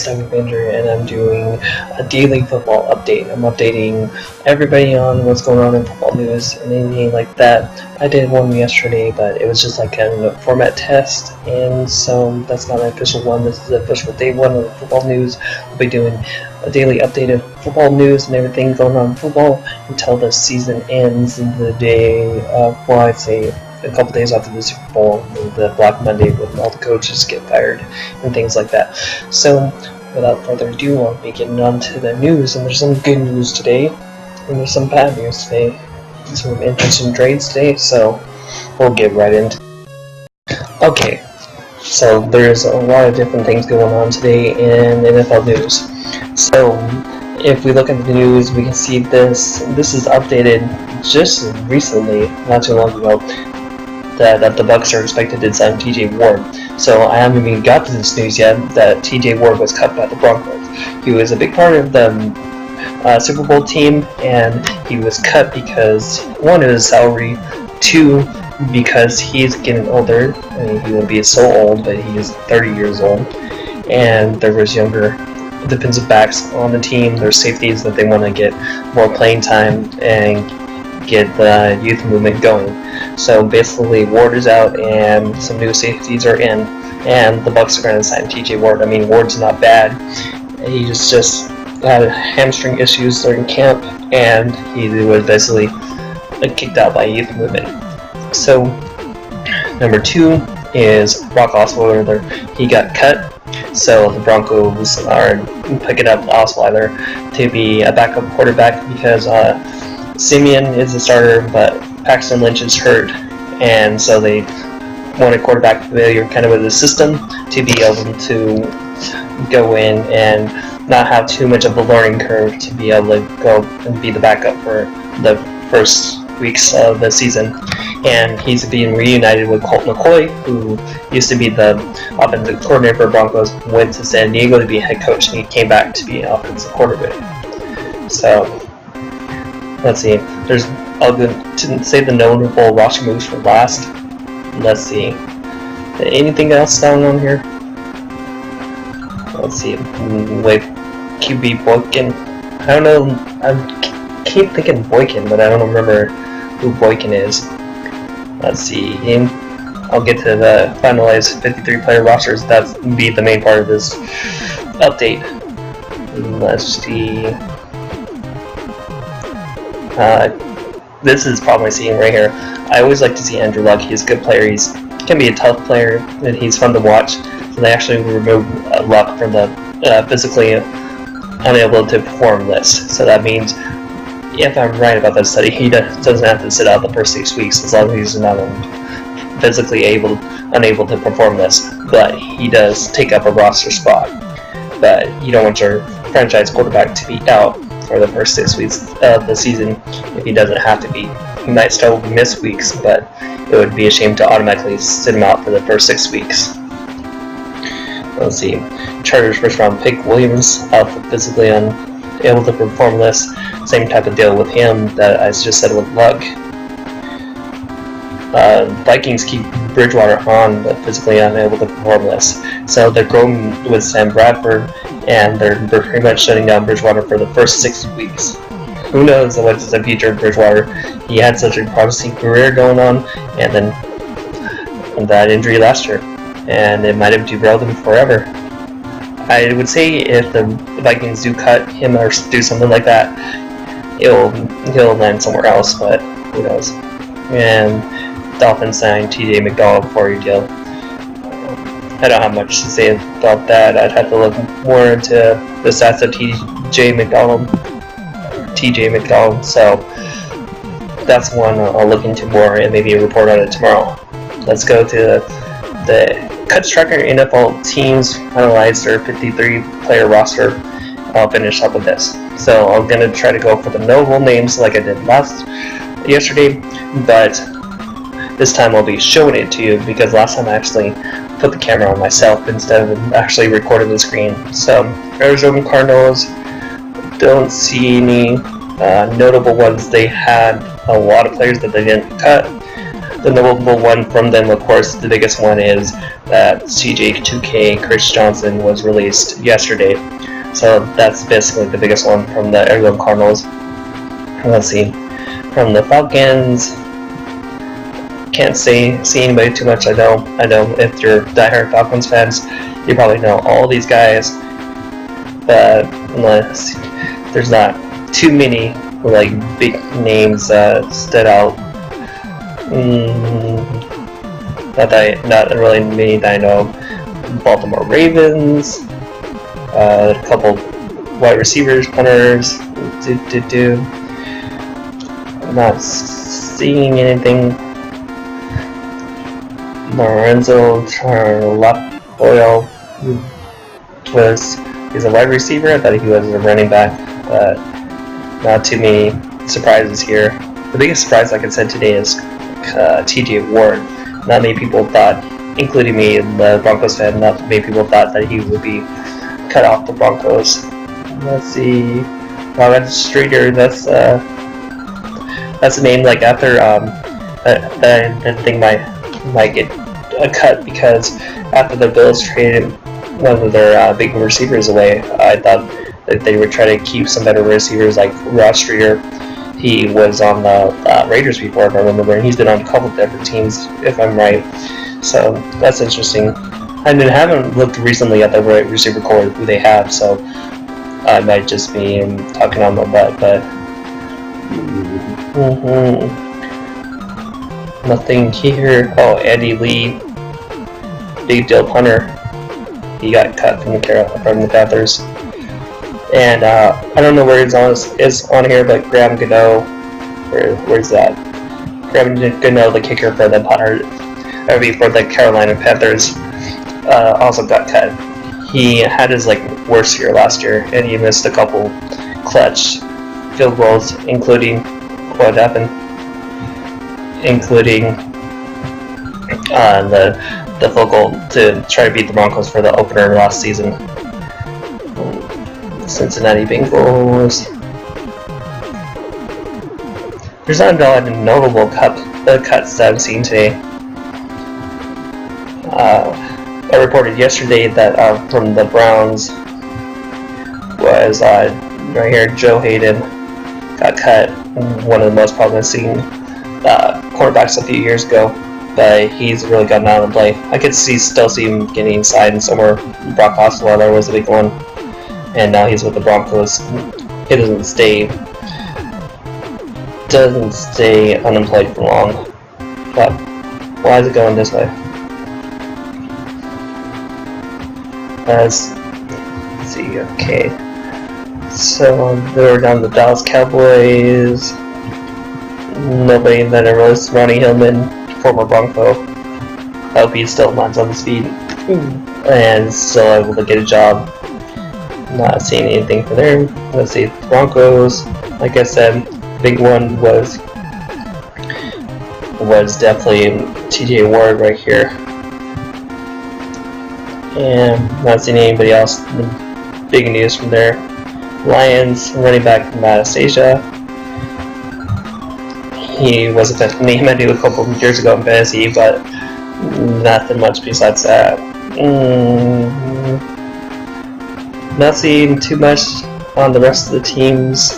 Avenger, and I'm doing a daily football update. I'm updating everybody on what's going on in football news and anything like that. I did one yesterday, but it was just like kind of a format test, and so that's not an official one. This is the official day one of the football news. We'll be doing a daily update of football news and everything going on in football until the season ends in the day, well, I'd say a couple days after the Super Bowl, the Black Monday, when all the coaches get fired and things like that. So, without further ado, I'll be getting on to the news, and there's some good news today, and there's some bad news today. Some interesting trades today, so we'll get right into it. Okay, so there's a lot of different things going on today in NFL news. So, if we look at the news, we can see this is updated just recently, not too long ago, that the Bucs are expected to sign TJ Ward. So I haven't even got to this news yet that TJ Ward was cut by the Broncos. He was a big part of the Super Bowl team, and he was cut because, one, of his salary, two, because he's getting older. I mean, he won't be so old, but he is 30 years old, and there was younger defensive backs on the team. There's safeties that they want to get more playing time and get the youth movement going. So basically, Ward is out and some new safeties are in, and the Bucs are going to sign TJ Ward. I mean, Ward's not bad. He just had hamstring issues during camp, and he was basically kicked out by youth movement. So number two is Brock Osweiler. He got cut, so the Broncos are picking up Osweiler to be a backup quarterback because Simeon is the starter, but Paxton Lynch is hurt, and so they want a quarterback familiar kind of with the system to be able to go in and not have too much of a learning curve to be able to go and be the backup for the first weeks of the season. And he's being reunited with Colt McCoy, who used to be the offensive coordinator for Broncos, went to San Diego to be head coach, and he came back to be an offensive quarterback. So let's see. I'll go to say the notable roster moves for last. Let's see. Anything else down on here? Let's see. With QB Boykin. I don't know. I keep thinking Boykin, but I don't remember who Boykin is. Let's see. I'll get to the finalized 53-player rosters. That's be the main part of this update. Let's see. This is probably seeing right here. I always like to see Andrew Luck. He's a good player. He can be a tough player, and he's fun to watch. So they actually removed Luck from the physically unable to perform list. So that means, if I'm right about that study, he doesn't have to sit out the first 6 weeks as long as he's not physically unable to perform this. But he does take up a roster spot. But you don't want your franchise quarterback to be out for the first 6 weeks of the season if he doesn't have to be. He might still miss weeks, but it would be a shame to automatically sit him out for the first 6 weeks. Let's see. Chargers first round pick Williams out physically unable to perform this. Same type of deal with him that I just said with Luck. Vikings keep Bridgewater on, but physically unable to perform this. So they're going with Sam Bradford, and they're pretty much shutting down Bridgewater for the first 6 weeks. Who knows what's the future of Bridgewater? He had such a promising career going on, and then that injury last year, and it might have derailed him forever. I would say if the Vikings do cut him or do something like that, he'll land somewhere else, but who knows. And Dolphins signed TJ McDonald for a deal. I don't have much to say about that. I'd have to look more into the stats of TJ McDonald, so that's one I'll look into more and maybe report on it tomorrow. Let's go to the Cuts Tracker. NFL teams finalized their 53-player roster. I'll finish up with this. So I'm going to try to go for the notable names like I did yesterday, but this time I'll be showing it to you because last time I actually put the camera on myself instead of actually recording the screen. So Arizona Cardinals, don't see any notable ones. They had a lot of players that they didn't cut. the notable one from them, of course, the biggest one is that CJ2K Chris Johnson was released yesterday. So that's basically the biggest one from the Arizona Cardinals. Let's see. From the Falcons, can't see anybody too much. I know if you're diehard Falcons fans, you probably know all these guys, but there's not too many like big names that stood out. Not really many that I know. Baltimore Ravens, a couple wide receivers, punters. I'm not seeing anything. Lorenzo Charlapoyo he's a wide receiver. I thought he was a running back, but not too many surprises here. The biggest surprise, like I said today, is TJ Ward. Not many people thought, including me, the Broncos fan, not many people thought that he would be cut off the Broncos. Let's see. That's Streeter. That's a name like after I think might get a cut, because after the Bills traded one of their big receivers away, I thought that they would try to keep some better receivers like Ross Streeter. He was on the Raiders before, if I remember, and he's been on a couple of different teams, if I'm right. So that's interesting. I haven't looked recently at the receiver core who they have, so I might just be talking on my butt, but nothing here. Oh, Andy Lee, big deal punter. He got cut from the Panthers. And I don't know where is on here, but Graham Gano, where's that? Graham Gano, the kicker for the punter, for the Carolina Panthers, also got cut. He had his worst year last year, and he missed a couple clutch field goals, including what happened, including the field goal to try to beat the Broncos for the opener last season. Cincinnati Bengals. There's not a lot of notable cuts that I've seen today. I reported yesterday that from the Browns was right here, Joe Hayden got cut, one of the most promising quarterbacks a few years ago, but he's really gotten out of the play. I could still see him getting signed somewhere. Brock Osweiler was a big one, and now he's with the Broncos. He doesn't stay unemployed for long. But why is it going this way? Let's see. Okay, so they're down to the Dallas Cowboys. Nobody that I really. Ronnie Hillman, former Bronco. I hope he still lands on his feet and still able to get a job. Not seeing anything for there. Let's see, Broncos. Like I said, big one was definitely TJ Ward right here, and not seeing anybody else. Big news from there. Lions running back from Anastasia. He was a name I knew a couple of years ago in fantasy, but nothing much besides that. Not seeing too much on the rest of the teams.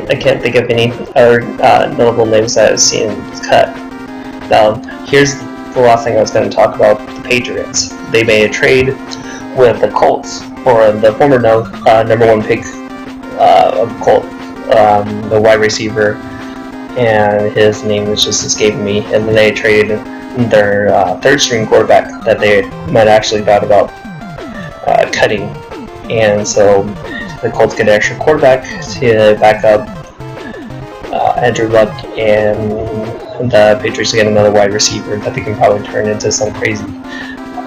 I can't think of any other notable names that I've seen cut. Now, here's the last thing I was going to talk about: the Patriots. They made a trade with the Colts for the former number one pick of Colt, the wide receiver, and his name was just escaping me. And then they traded their third string quarterback that they might actually thought about cutting, and so the Colts get an extra quarterback to back up Andrew Luck, and the Patriots get another wide receiver that they can probably turn into some crazy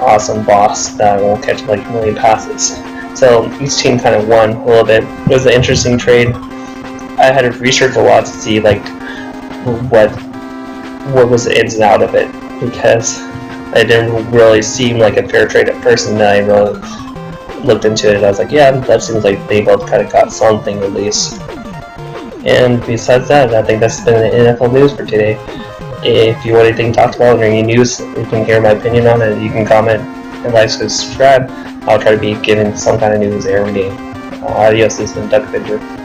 awesome boss that will catch like a million passes. So each team kind of won a little bit. It was an interesting trade. I had to research a lot to see like what was the ins and out of it, because it didn't really seem like a fair trade at first, and then I looked into it. I was like, yeah, that seems like they both kind of got something at least. And besides that, I think that's been the NFL news for today. If you want anything talked about or any news, you can hear my opinion on it. You can comment and like, subscribe. I'll try to be giving some kind of news every day. Adios, this has been Duck Avenger.